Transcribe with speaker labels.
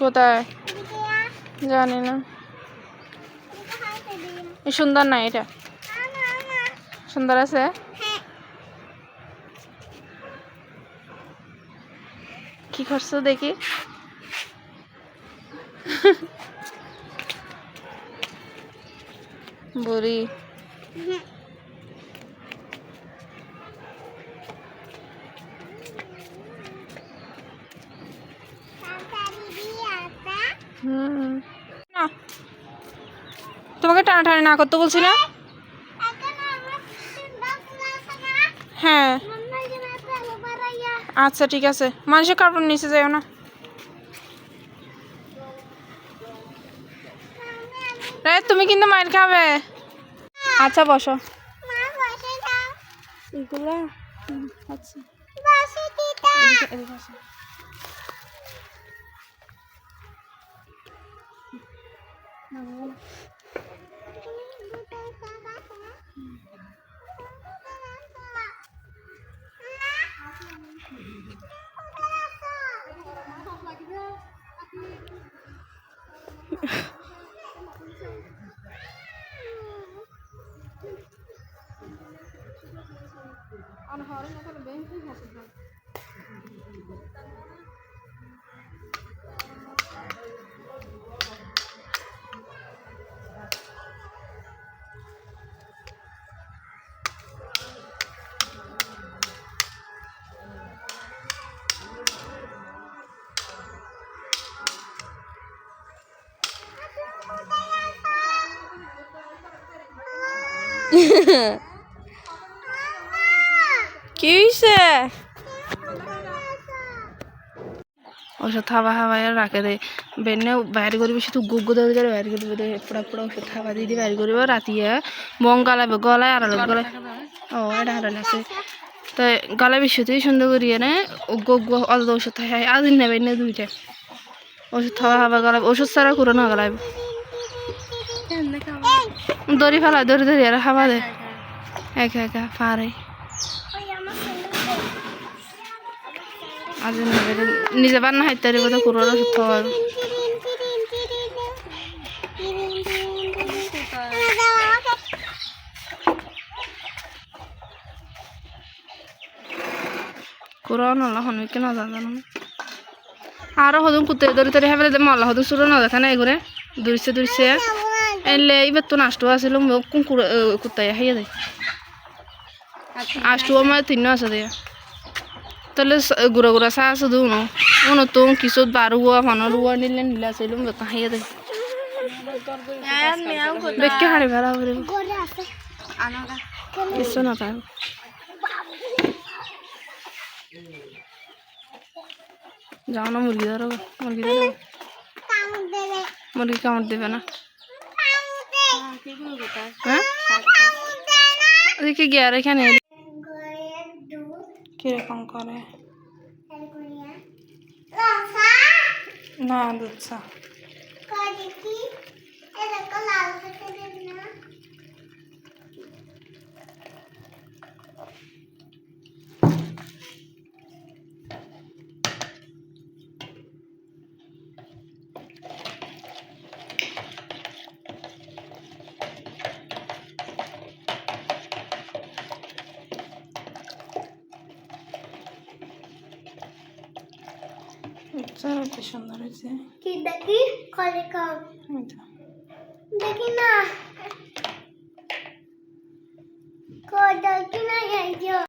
Speaker 1: কোথায় জানি না। সুন্দর না এটা? সুন্দর আছে। কি করছো দেখি? বুড়ি না, তোমাকে টানাটানি না করতে বলছি না? হ্যাঁ আচ্ছা ঠিক আছে, মানুষের কার্টুন নিচে যাও না। তুমি কিন্তু মাইর খাবে। আচ্ছা বসো। এগুলা আচ্ছা কি হয়েছে? ওষুধ খাওয়া খাওয়াই রাখে দে বেনে বাইর করবি, শুধু গুগু ধরে ধরে বাইর করবি, পুরা পুরা ওষুধ খাওয়া দিয়ে বাইর করবি। রাতিয়ে মন গালাবে গলায় আর গলায়। ও এটা হারাল আছে তো গলায় বিশুতেই সুন্দর করিয়ে নে গুগু অত ওষুধ খাই আজ নেবে না দুইটা ওষুধ খাওয়া খাওয়া গলায়। ওষুধ ছাড়া করো না গলায় দড়ি ফেলা দড়ি ধরি আর খাওয়া দে একা একা পারে। আজ নিজে বান্না খাইতে পারিব তো কুড়োর ওষুধ খাওয়া কুড়ো নলা হনমিকে না জানো আরো হদম কুত্তে দড়ি তরি খাই ফেলে মল্লা হদম সুরো না দেখা নাই ঘুরে দূরছে দূরছে এলে এবার তো নষ্ট আছিল কোন কুত্তাই খাইয়ে দেয় আষ্টু আমার তিন আছে দেয়া তাহলে গুড়া গুড়া চা আছে দুনো উনো তো কিছু বারুয়া ফানরুয়া নিলে নীলা চাইলাম বেকা খাইয়ে দেয় বেকে হাড়ি ভেড়া করে কিছু না পায়। যাও না মুরগি ধরো, মুরগি ধরো, মুরগি কামড় দেবে না। হ্যাঁ দেখি গিয়ার এখানে কিরকম করে না দুধ চা কি সুন্দর হয়েছে। কি দেখি দেখি না